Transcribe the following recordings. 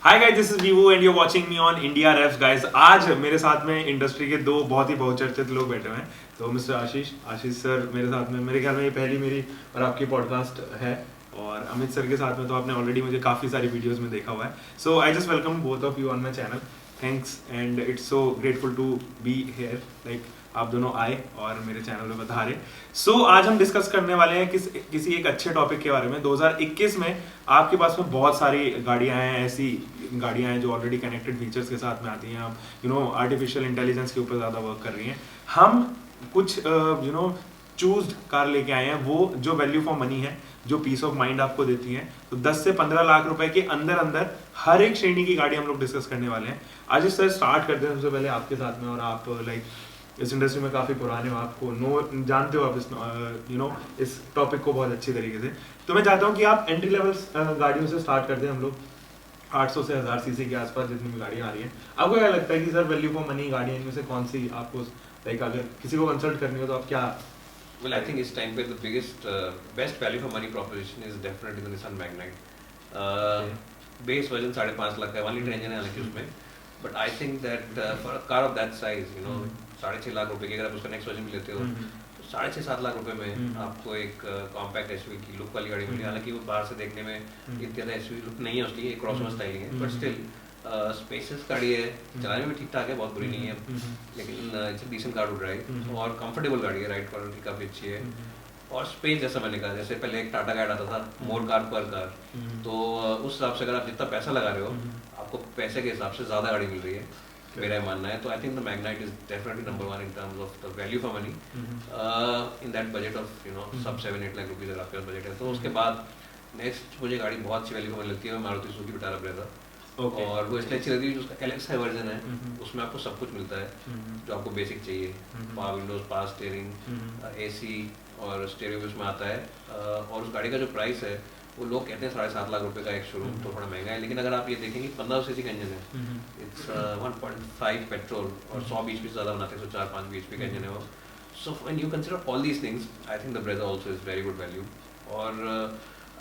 Hi guys, this is वीवू and you are watching me on India raps guys. आज मेरे साथ में इंडस्ट्री के दो बहुत ही बहुचर्चित लोग बैठे हुए हैं। तो मिस्टर आशीष सर मेरे साथ में, मेरे ख्याल में ये पहली मेरी और आपकी पॉडकास्ट है। और अमित सर के साथ में तो आपने ऑलरेडी मुझे काफ़ी सारी वीडियोस में देखा हुआ है। So I just welcome both of you on my channel. Thanks and it's so grateful to be here. Like आप दोनों आए और मेरे चैनल में बता रहे। सो आज हम डिस्कस करने वाले हैं किसी एक अच्छे टॉपिक के बारे में। 2021 में आपके पास में बहुत सारी गाड़ियां हैं, ऐसी गाड़ियां हैं जो ऑलरेडी कनेक्टेड फीचर्स के साथ में आती हैं। आप आर्टिफिशियल इंटेलिजेंस के ऊपर ज़्यादा वर्क कर रही हैं। हम कुछ चूज्ड कार लेके आए हैं, वो जो वैल्यू फॉर मनी है, जो पीस ऑफ माइंड आपको देती हैं। तो 10 से 15 लाख रुपए के अंदर अंदर हर एक श्रेणी की गाड़ी हम लोग डिस्कस करने वाले हैं। आज सर स्टार्ट करते हैं सबसे पहले आपके साथ में। और आप लाइक इस इंडस्ट्री में काफ़ी पुराने हो, आपको जानते हो आप इस टॉपिक को बहुत अच्छी तरीके से। तो मैं चाहता हूँ कि आप एंट्री लेवल गाड़ियों से स्टार्ट करते हैं। हम लोग 800 से 1000 सीसी के आसपास जितनी भी गाड़ियाँ आ रही हैं, आपको क्या लगता है कि सर वैल्यू फॉर मनी गाड़ियाँ इनमें से कौन सी आपको लाइक अगर किसी को कंसल्ट करनी हो तो आप क्या? Well, I think इस टाइम पे the biggest best value for money proposition is definitely the Nissan Magnite. Base version 5.5 lakh का 1 लीटर इंजन है हालांकि उसमें, but I think that for a car of that size, 6.5 lakh रुपए की अगर आप उसका नेक्स्ट वर्जन भी लेते हो तो 6.5-7 लाख रुपए में आपको एक कॉम्पैक्ट एसयूवी की लुक वाली गाड़ी मिली। हालांकि वो बाहर से देखने में इतनी ज़्यादा एसयूवी लुक नहीं है उसकी, एक क्रॉसओवर स्टाइलिंग है, बट स्टिल स्पेसियस गाड़ी है, चलाने में भी ठीक ठाक है, बहुत बुरी नहीं है, लेकिन it's decent car to drive और कंफर्टेबल गाड़ी है, राइड क्वालिटी काफ़ी अच्छी है। और स्पेस जैसा मैंने कहा, जैसे पहले एक टाटा गाइड आता था मोर कार पर कार, तो उस हिसाब से अगर आप जितना पैसा लगा रहे हो आपको पैसे के हिसाब से ज़्यादा गाड़ी मिल रही है, मेरा मानना है। तो I think the Magnite is definitely number 1 in terms of the value for money in that budget of सब 7-8 लाख रुपीज़ अगर आपके पास बजट है। तो उसके बाद नेक्स्ट मुझे गाड़ी बहुत अच्छी वैल्यू फॉर मनी लगती है, मारुति सुजुकी विटारा ब्रेजा। और वो इसलिए अच्छी लगती है, जो उसका एलेक्स है वर्जन है, उसमें आपको सब कुछ मिलता है जो आपको बेसिक चाहिए। Power Windows, power steering, AC और स्टीयरिंग भी उसमें आता है। और उस गाड़ी का जो प्राइस है वो लोग कहते हैं 7.5 लाख रुपए का एक शोरूम, तो थोड़ा महंगा है। लेकिन अगर आप ये देखेंगे 1500 सीसी का इंजन है, इट्स 1.5 पेट्रोल और 100 बीएचपी से ज़्यादा बनाते हैं, 104-5 बीएचपी का इंजन है वो। So when you consider all these things, I think the Brezza also is very good value. और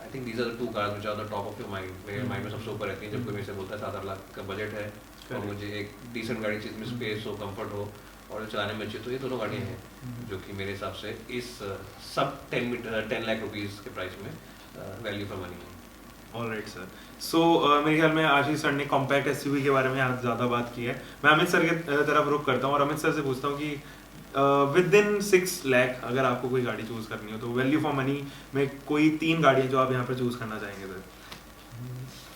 I think these are the 2 cars which are the top of your mind, मेरे mind में सबसे ऊपर रहती हैं जब कोई मेरे से बोलता है 7-8 लाख का बजट है और मुझे एक डिसेंट गाड़ी चाहिए जिसमें स्पेस हो, कंफर्ट हो और चलाने में अच्छी। तो ये दोनों गाड़ियाँ हैं जो कि मेरे हिसाब से इस सब 10 लाख रुपीज़ के प्राइस में वैल्यू फॉर मनी है। Alright sir. सो मेरे ख्याल में आशीष सर ने कॉम्पैक्ट एसयूवी के बारे में आज ज़्यादा बात की है। मैं अमित सर के तरफ रुख करता हूँ और अमित सर से पूछता हूँ कि विद इन 6 लाख अगर आपको कोई गाड़ी चूज़ करनी हो तो वैल्यू फॉर मनी में कोई 3 गाड़ियाँ जो आप यहाँ पर चूज़ करना चाहेंगे सर?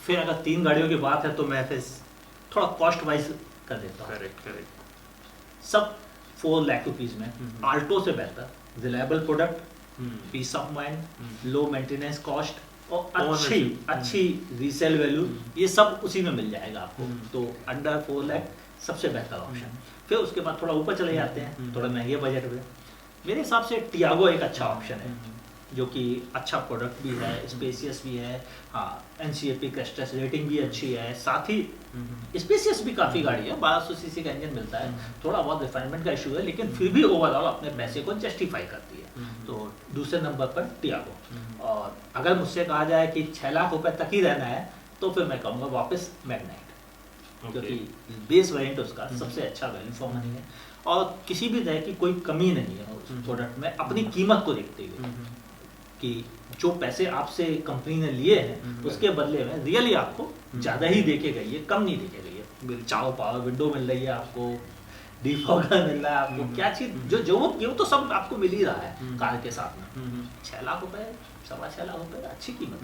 फिर अगर 3 गाड़ियों की बात है तो मैं फिर थोड़ा कॉस्ट वाइज कर देता हूँ। करेक्ट। सब 4 लाख रुपीज़ में आल्टो से बेहतर, reliable product, peace of mind, low maintenance cost और अच्छी रीसेल वैल्यू, ये सब उसी में मिल जाएगा आपको। तो अंडर 4 लाख सबसे बेहतर ऑप्शन। फिर उसके बाद थोड़ा ऊपर चले जाते हैं, थोड़ा महंगे बजट में मेरे हिसाब से टियागो एक अच्छा ऑप्शन है, जो कि अच्छा प्रोडक्ट भी है, स्पेसियस भी है, हाँ NCAP क्रैश रेटिंग भी अच्छी है, साथ ही स्पेसियस भी काफ़ी गाड़ी है, 1200 सीसी का इंजन मिलता है, थोड़ा बहुत रिफाइनमेंट का इशू है लेकिन फिर भी ओवरऑल अपने पैसे को जस्टिफाई करती है। तो दूसरे नंबर पर टियागो। और अगर मुझसे कहा जाए कि 6 लाख रुपए तक ही रहना है तो फिर मैं कहूँगा वापस मैग्नाइट, क्योंकि बेस वेरिएंट उसका सबसे अच्छा वैल्यू फॉर मनी है और किसी भी तरह की कोई कमी नहीं है उस प्रोडक्ट में, अपनी कीमत को देखते हुए कि जो पैसे आपसे कंपनी ने लिए हैं उसके बदले में रियली आपको ज़्यादा ही देके गई है, कम नहीं देके गई है। चाओ पावर विंडो मिल रही है आपको, डिफॉगर मिल रहा है आपको, क्या चीज़ जो वो तो सब आपको मिल ही रहा है कार के साथ में। 6 लाख रुपए, 6.25 लाख रुपए अच्छी कीमत।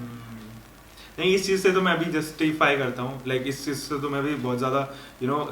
नहीं, इस चीज़ से तो मैं अभी जस्टिफाई करता हूँ, लाइक इस चीज़ से तो मैं भी बहुत ज़्यादा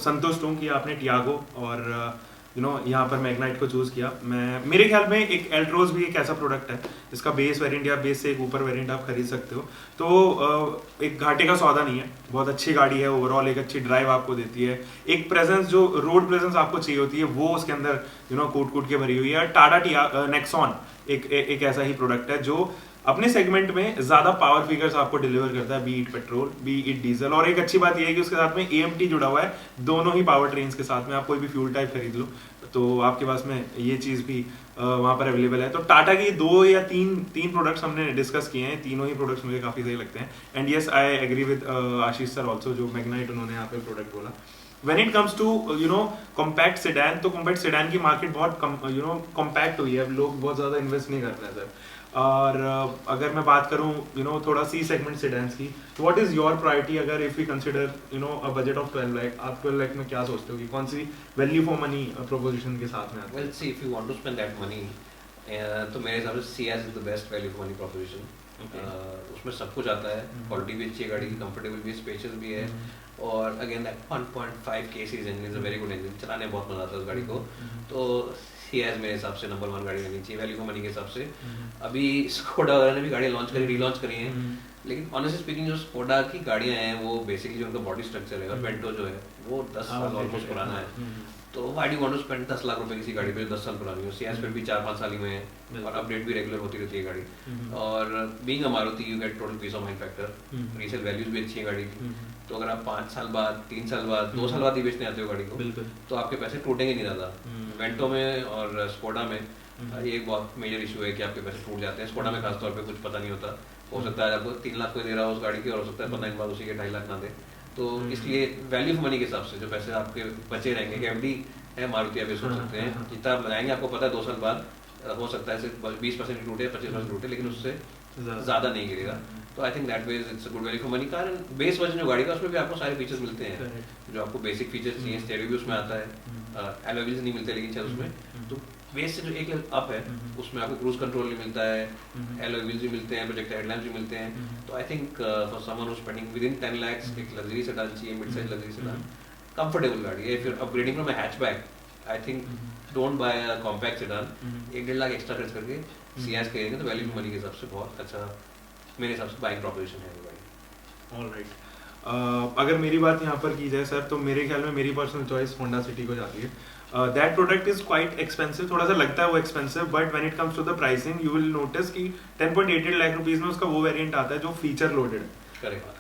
संतुष्ट हूँ कि आपने टियागो और यहाँ पर मैग्नाइट को चूज़ किया। मेरे ख्याल में एक एल्ट्रोज भी एक ऐसा प्रोडक्ट है जिसका बेस वेरिएंट या बेस से एक ऊपर वेरिएंट आप खरीद सकते हो। तो एक घाटे का सौदा नहीं है, बहुत अच्छी गाड़ी है, ओवरऑल एक अच्छी ड्राइव आपको देती है, एक प्रेजेंस जो रोड प्रेजेंस आपको चाहिए होती है वो उसके अंदर कूट के भरी हुई है। टाटा नेक्सॉन एक ऐसा ही प्रोडक्ट है जो अपने सेगमेंट में ज्यादा पावर फिगर्स आपको डिलीवर करता है, B it petrol B it diesel. और एक अच्छी बात यह है कि उसके साथ में AMT जुड़ा हुआ है, दोनों ही पावर ट्रेन्स के साथ में। आप कोई भी फ्यूल टाइप खरीद लो तो आपके पास में ये चीज़ भी वहाँ पर अवेलेबल है। तो टाटा की 2 या 3 प्रोडक्ट्स हमने डिस्कस किए हैं, तीनों ही प्रोडक्ट्स मुझे काफ़ी सही लगते हैं। And yes I agree with Ashish sir also, जो मैग्नाइट उन्होंने यहाँ पे प्रोडक्ट बोला। When it comes to compact sedan, तो कॉम्पैक्ट सेडान की मार्केट बहुत कॉम्पैक्ट हुई है, अब लोग बहुत ज़्यादा इन्वेस्ट नहीं कर रहे हैं सर। और अगर मैं बात करूँ थोड़ा C सेगमेंट सेडान्स की, तो व्हाट इज़ योर प्रायोरिटी अगर if we consider a budget of 12 lakh, आप 12 लाख में क्या सोचते हो कि कौन सी वैल्यू फॉर मनी प्रोपोजिशन के साथ में? Well see, if you want to spend that money, तो मेरे हिसाब से CS is the best value for money proposition. उसमें सब कुछ आता है, क्वालिटी भी अच्छी है गाड़ी की, कंफर्टेबल भी, स्पेशियस भी है, और again that 1.5 kcc engine is a very good engine, चलाने में बहुत मजा आता है उस गाड़ी को। तो CS मेरे हिसाब से नंबर 1 गाड़ी रहनी चाहिए वैल्यू फॉर मनी के हिसाब से। अभी स्कोडा वगैरह ने भी गाड़ी लॉन्च करी, रीलॉन्च करी हैं, लेकिन ऑनेस्टली स्पीकिंग जो स्कोडा की गाड़ियाँ हैं वो बेसिकली जो उनका बॉडी स्ट्रक्चर है और वेंटो जो है वो 10 साल ऑलमोस्ट पुराना है। तो why do want to spend 10 lakh रुपए किसी गाड़ी पे जो 10 साल पुरानी हो? CS फिर भी 4-5 साल ही में है और अपडेट भी रेगुलर होती रहती है गाड़ी। और being a Maruti you get total peace of mind factor, resale values भी अच्छी है गाड़ी की। तो अगर आप 5 साल बाद, 3 साल बाद, 2 साल बाद ही बेचने आते हो गाड़ी को, तो आपके पैसे टूटेंगे नहीं ज़्यादा। वेंटो में और स्कोडा में ये एक बहुत मेजर इशू है कि आपके पैसे टूट जाते हैं। स्कोडा में खासतौर पे कुछ पता नहीं होता, हो सकता है आपको 3 लाख कोई दे रहा हो उस गाड़ी के, और हो सकता है 15 दिन बाद उसी के 2.5 लाख ना दे। तो इसलिए वैल्यू फॉर मनी के हिसाब से जो पैसे आपके बचे रहेंगे, FD है मारुति, आप ये सोच सकते हैं जितना आप लगाएंगे आपको पता है 2 साल बाद हो सकता है सिर्फ 20% टूटे, 25% टूटे, लेकिन उससे ज़्यादा नहीं गिरेगा। तो I think that way it's a good value for money car. Base version जो गाड़ी का उसमें भी आपको सारे फीचर्स मिलते हैं जो आपको बेसिक फीचर्स चाहिए। स्टेरियो भी उसमें आता है, अलॉय व्हील्स नहीं मिलते लेकिन शायद उसमें, तो बेस से जो एक लेवल अप है उसमें आपको क्रूज कंट्रोल नहीं मिलता है, अलॉय व्हील्स भी मिलते हैं, प्रोजेक्टर हेडलैम्प्स भी मिलते हैं। तो I think for someone who spending within 10 lakhs एक लग्जरी सेडान चाहिए, mid size luxury sedan, comfortable गाड़ी है। If you are upgrading from a hatchback, I think don't buy a compact sedan. 1-1.5 lakh extra खर्च करके CS करेंगे तो value for money के हिसाब से बहुत अच्छा मेरे हिसाब से बाइंग प्रोपोजिशन है वो गाड़ी। ऑलराइट, अगर मेरी बात यहाँ पर की जाए सर, तो मेरे ख्याल में मेरी पर्सनल चॉइस होंडा सिटी को जाती है। That product is quite expensive, थोड़ा सा लगता है वो expensive, but when it comes to the pricing you will notice कि 10.88 लाख रुपीस में उसका वो वेरिएंट आता है जो फीचर लोडेड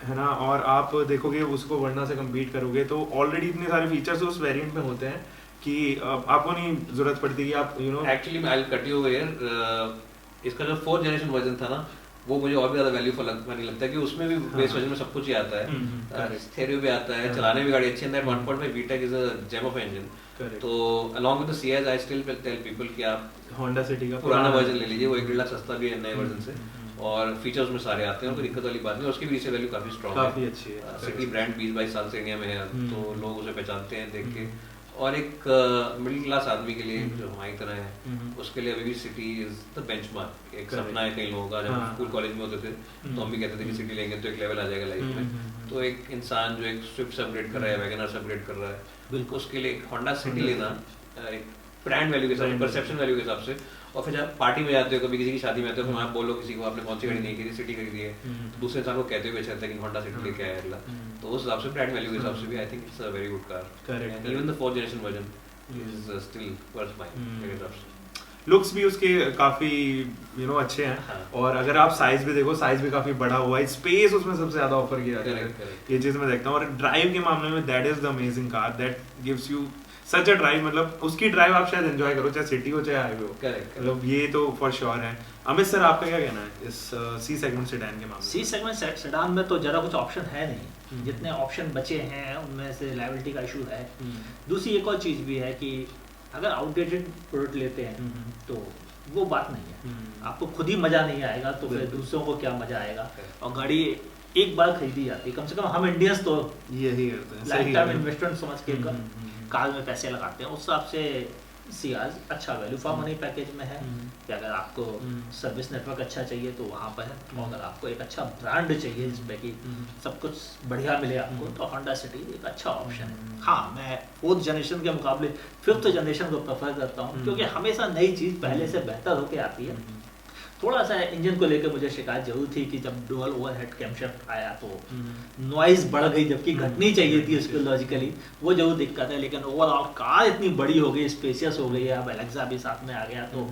है ना। और आप देखोगे उसको वर्ना से कम्पीट करोगे तो ऑलरेडी इतने सारे फीचर्स उस वेरिएंट में होते हैं कि आपको नहीं जरूरत पड़ती कि आप actually I will cut you here, इसका जो 4th जनरेशन वर्जन था ना वो मुझे और भी ज्यादा वैल्यू फॉर मनी लगता है कि उसमें भी बेस वर्जन में सब कुछ ही आता है, स्टेरियो भी आता है, चलाने में गाड़ी अच्छी है। 1.5 VTEC is a gem of engine. तो along with the CS I still tell people कि आप होंडा सिटी का पुराना वर्जन ले लीजिए, वो 1-1.5 लाख सस्ता भी है नए वर्जन से, और फीचर्स में सारे आते हैं, कोई दिक्कत वाली बात नहीं। उसकी भी रीसेल वैल्यू काफी स्ट्रांग है, काफी अच्छी है। सिटी ब्रांड 20-22 साल से इंडिया में है, तो लोग उसे पहचानते हैं देख के। और एक मिडिल क्लास आदमी के लिए जो हमारी तरह है उसके लिए अभी भी सिटी इज द बेंचमार्क। एक सपना है कई लोगों का, जब स्कूल कॉलेज में होते थे तो हम भी कहते थे कि सिटी लेंगे तो एक लेवल आ जाएगा लाइफ में। तो एक इंसान जो एक स्विफ्ट से अपग्रेड कर रहा है, वैगनर से अपग्रेड कर रहा है, बिल्कुल उसके लिए एक होंडा सिटी लेना एक ब्रांड वैल्यू के हिसाब से, परसेप्शन वैल्यू के हिसाब से। और फिर जब पार्टी में जाते हो, कभी किसी की शादी में आते हो, तो आप बोलो किसी को आपने कौन सी गाड़ी नहीं खरीदी, सिटी खरीदी है, तो दूसरे इंसान को कहते हुए अच्छा लगता है कि होंडा सिटी लेके आया अगला। तो उस हिसाब से ब्रांड वैल्यू के हिसाब से भी I think it's a very good car. And even the 4th generation version is still worth buying मेरे हिसाब से। लुक्स भी उसके काफी अच्छे हैं। हाँ। और अगर आप साइज भी देखो, साइज भी काफी बड़ा हुआ है, स्पेस उसमें सबसे ज्यादा ऑफर किया जाता है, ये चीज मैं देखता हूँ। और ड्राइव के मामले में that is the amazing car that gives you such a drive, मतलब उसकी ड्राइव आप शायद एंजॉय करो, चाहे सिटी हो चाहे हाईवे हो, मतलब ये तो फॉर श्योर है। अमित सर आपका क्या कहना है इस C सेगमेंट सेडान के मामले में? C सेगमेंट सेडान में तो जरा कुछ ऑप्शन है नहीं, जितने ऑप्शन बचे हैं उनमें से लायबिलिटी का इशू है। दूसरी एक और चीज़ भी है कि अगर आउटडेटेड प्रोडक्ट लेते हैं तो वो बात नहीं है, आपको खुद ही मज़ा नहीं आएगा तो फिर दूसरों को क्या मज़ा आएगा। और गाड़ी एक बार खरीदी जाती है, कम से कम हम इंडियंस तो यही करते हैं, लाइफ टाइम इन्वेस्टमेंट समझ के कार में पैसे लगाते हैं। उस हिसाब से सियाज अच्छा वैल्यू फॉर मनी पैकेज में है कि अगर आपको सर्विस नेटवर्क अच्छा चाहिए तो वहाँ पर है, और अगर आपको एक अच्छा ब्रांड चाहिए जिसमें कि सब कुछ बढ़िया मिले आपको तो होंडा सिटी एक अच्छा ऑप्शन है। हाँ, मैं 4th जनरेशन के मुकाबले 5th जनरेशन को प्रेफर करता हूँ क्योंकि हमेशा नई चीज़ पहले से बेहतर होकर आती है। थोड़ा सा इंजन को लेकर मुझे शिकायत जरूर थी कि जब डुअल ओवरहेड कैमशाफ्ट आया तो नॉइज बढ़ गई, जबकि घटनी चाहिए थी उसको लॉजिकली, वो जरूर दिक्कत है। लेकिन ओवरऑल कार इतनी बड़ी हो गई, स्पेशियस हो गई है, अब एलेक्सा भी साथ में आ गया तो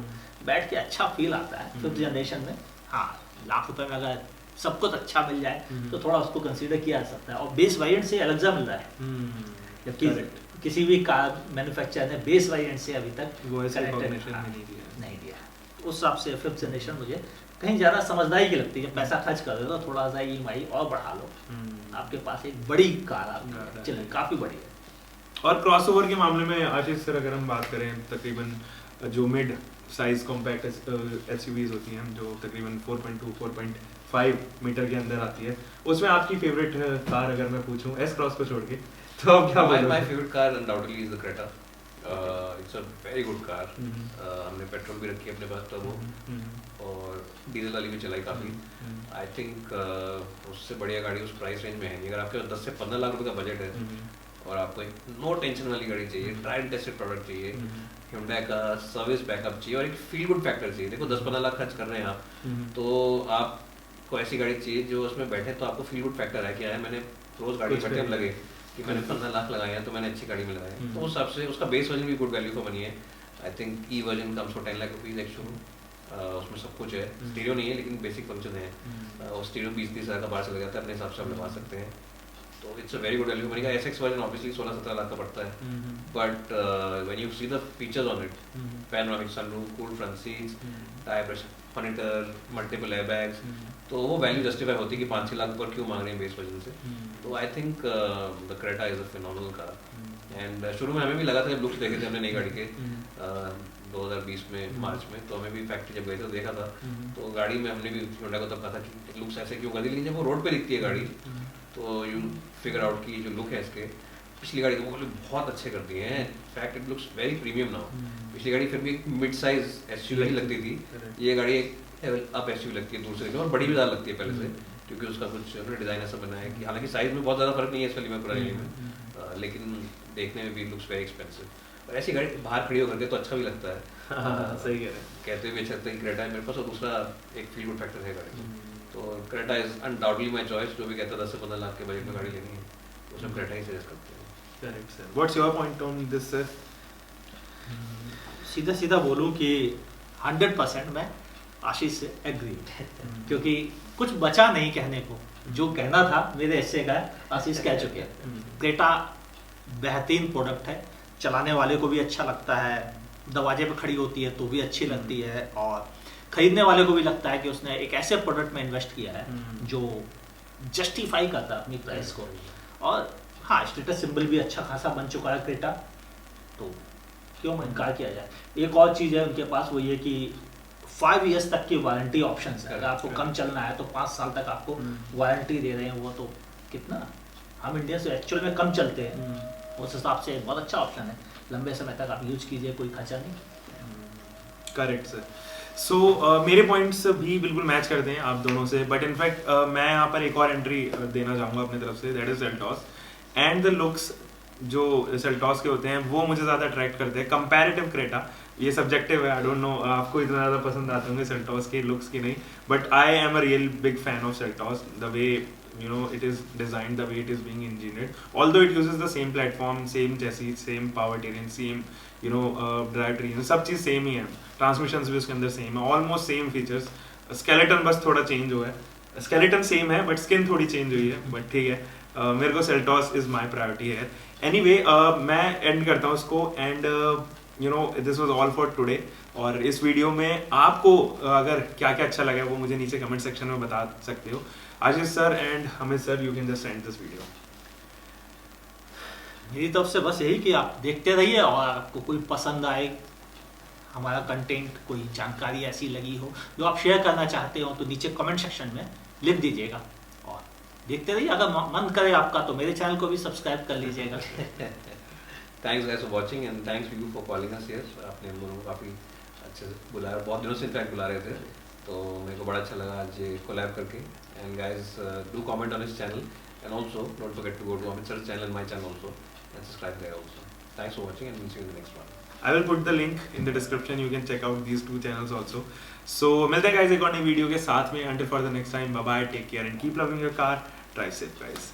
बैठ के अच्छा फील आता है 5th जनरेशन में। हाँ, लाख रुपए में अगर सब कुछ अच्छा मिल जाए तो थोड़ा उसको कंसीडर किया जा सकता है। और बेस वेरिएंट से अलग मिल रहा है, जबकि किसी भी कार मैन्युफैक्चरर ने बेस वेरिएंट से अभी तक वो ऐसे connected recognition नहीं दिया। उस हिसाब से फिफ्थ जनरेशन मुझे कहीं ज़्यादा समझदारी की लगती है। जब पैसा खर्च कर रहे हो तो थोड़ा सा EMI और बढ़ा लो, आपके पास एक बड़ी कार आपकी चले, काफ़ी बड़ी है। और क्रॉसओवर के मामले में आशीष सर अगर हम बात करें, तकरीबन जो मिड साइज कॉम्पैक्ट एसयूवीज होती हैं जो तकरीबन 4.2 4.5 मीटर के अंदर आती है, उसमें आपकी फेवरेट कार अगर मैं पूछूं एस क्रॉस को छोड़ के, तो आप क्या बोलोगे? My favorite car undoubtedly is the Creta. It's a very good car. हमने पेट्रोल भी रखी है अपने पास टर्बो, और डीजल वाली भी चलाई काफ़ी। आई थिंक उससे बढ़िया गाड़ी उस प्राइस रेंज में है नहीं। अगर आपके 10 से 15 लाख रुपए का बजट है और आपको एक नो टेंशन वाली गाड़ी चाहिए, ट्राई एंड टेस्टेड प्रोडक्ट चाहिए, Hyundai का सर्विस बैकअप चाहिए और एक फील गुड फैक्टर चाहिए। देखो 10-15 लाख खर्च कर रहे हैं आप, तो आपको ऐसी गाड़ी चाहिए जो उसमें बैठे तो आपको फील गुड फैक्टर है कि यार मैंने रोज गाड़ी भरते हम लगे कि मैंने 15 लाख लगाए हैं तो मैंने अच्छी गाड़ी में लगाया। तो उस हिसाब से उसका बेस वर्जन भी गुड वैल्यू फॉर मनी है। I think E version comes for 10 lakh rupees actually. उसमें सब कुछ है, स्टीरियो नहीं है लेकिन बेसिक फंक्शन है। और स्टीरियो 20-30 हज़ार का बाहर चला जाता है, अपने हिसाब से आप लगा सकते हैं। तो it's a very good value money का। एसएक्स वर्जन ऑब्वियसली 16-17 लाख का पड़ता है, but when you see the features on it, panoramic sunroof, cooled front seats, tyre pressure monitor, multiple airbags, तो वो वैल्यू जस्टिफाई होती है कि 5-6 लाख ऊपर क्यों मांग रहे हैं बेस वर्जन से। तो I think the Creta is a phenomenal car. And शुरू में हमें भी लगा था, जब लुक्स देखे थे हमने नई गाड़ी के 2020 में मार्च में, तो हमें भी फैक्ट्री जब गए थे तो देखा था, तो गाड़ी में हमने भी Hyundai को तब कहा था कि लुक्स ऐसे क्यों कर दी। लेकिन जब वो रोड पे दिखती है गाड़ी तो यू फिगर आउट की जो लुक है इसके, पिछली गाड़ी के मुकाबले बहुत अच्छे कर दिए हैं। Fact it looks very premium now. पिछली गाड़ी फिर भी एक मिड साइज एसयूवी लगती थी, ये गाड़ी एक लेवल अप एसयूवी लगती है दूसरे में, और बड़ी भी ज़्यादा लगती है पहले से, क्योंकि उसका कुछ डिज़ाइन ऐसा बना है कि हालांकि साइज में बहुत ज़्यादा फर्क नहीं है इसका लिमा पुरानी में, लेकिन देखने में भी लुक्स वेरी एक्सपेंसिव। और ऐसी गाड़ी बाहर खड़ी होकर के तो अच्छा भी लगता है। सही कह रहे हैं। कहते हुए अच्छा लगता है कि क्रेटा है मेरे पास, और दूसरा एक फील गुड फैक्टर है गाड़ी। तो Creta is undoubtedly my choice. जो भी कहता है 10 से 15 लाख के बजट में गाड़ी लेनी है तो उसमें क्रेटा ही सजेस्ट करते हैं। Correct sir. What's your point on this sir? सीधा बोलूं कि 100% मैं आशीष से एग्री, क्योंकि कुछ बचा नहीं कहने को। जो कहना था मेरे हिस्से का आशीष कह चुके हैं। क्रेटा बेहतरीन प्रोडक्ट है, चलाने वाले को भी अच्छा लगता है, दरवाजे पे खड़ी होती है तो भी अच्छी लगती है, और खरीदने वाले को भी लगता है कि उसने एक ऐसे प्रोडक्ट में इन्वेस्ट किया है जो जस्टिफाई करता है अपनी प्राइस को। और हाँ, स्टेटस सिंबल भी अच्छा खासा बन चुका है क्रेटा, तो क्यों इनकार किया जाए। एक और चीज़ है उनके पास, वो ये कि 5 इयर्स तक की वारंटी ऑप्शन है। अगर आपको कम चलना है तो 5 साल तक आपको वारंटी दे रहे हैं। वो तो कितना, हम इंडिया से एक्चुअल में कम चलते हैं, उस हिसाब से बहुत अच्छा ऑप्शन है। लंबे समय तक आप यूज कीजिए, कोई खर्चा नहीं। Correct sir. सो मेरे पॉइंट्स भी बिल्कुल मैच करते हैं आप दोनों से, बट इनफैक्ट मैं यहाँ पर एक और एंट्री देना चाहूँगा अपनी तरफ से, that is Seltos. And the looks जो सेल्टॉस के होते हैं वो मुझे ज़्यादा अट्रैक्ट करते हैं कंपैरेटिव क्रेटा। ये सब्जेक्टिव है, आई डोंट नो आपको इतना ज़्यादा पसंद आते होंगे सेल्टॉस के लुक्स की नहीं, but I am a real big fan of Seltos. The way you know it is designed, the way it is being engineered, although it uses the same platform, same chassis, same powertrain, same drivetrain, सब चीज़ same ही है, transmissions भी उसके अंदर same है, almost same features. Skeleton बस थोड़ा change हुआ है, स्केलेटन सेम है बट स्किन थोड़ी चेंज हुई है, बट ठीक है। मेरे को सेल्टॉस इज माई प्रायोरिटी है। एनीवे मैं एंड करता हूँ उसको, and this was all for today. और इस वीडियो में आपको अगर क्या क्या अच्छा लगा वो मुझे नीचे कमेंट सेक्शन में बता सकते हो। Ashish sir and Amit sir, you can just end this video. मेरी तरफ से बस यही कि आप देखते रहिए, और आपको कोई पसंद आए हमारा कंटेंट, कोई जानकारी ऐसी लगी हो जो आप शेयर करना चाहते हो, तो नीचे कमेंट सेक्शन में लिख दीजिएगा, और देखते रहिए। अगर मन करे आपका तो मेरे चैनल को भी सब्सक्राइब कर लीजिएगा। Thanks guys for watching, and thanks you for calling us here. आपने हम लोगों को काफ़ी अच्छे से बुलाया, बहुत दिनों से इनफैक्ट बुला रहे थे, तो मेरे को बड़ा अच्छा लगा आज ये कोलैब करके। And guys do comment on his channel, and also don't forget to go to Amit sir's channel and my channel also, and subscribe there also. Thanks for watching, and we'll see you in the next one. I will put the link in the description, you can check out these 2 channels also. So मिलते हैं guys एक और नई video के साथ में। Until for the next time, bye bye, take care and keep loving your car, drive safe guys.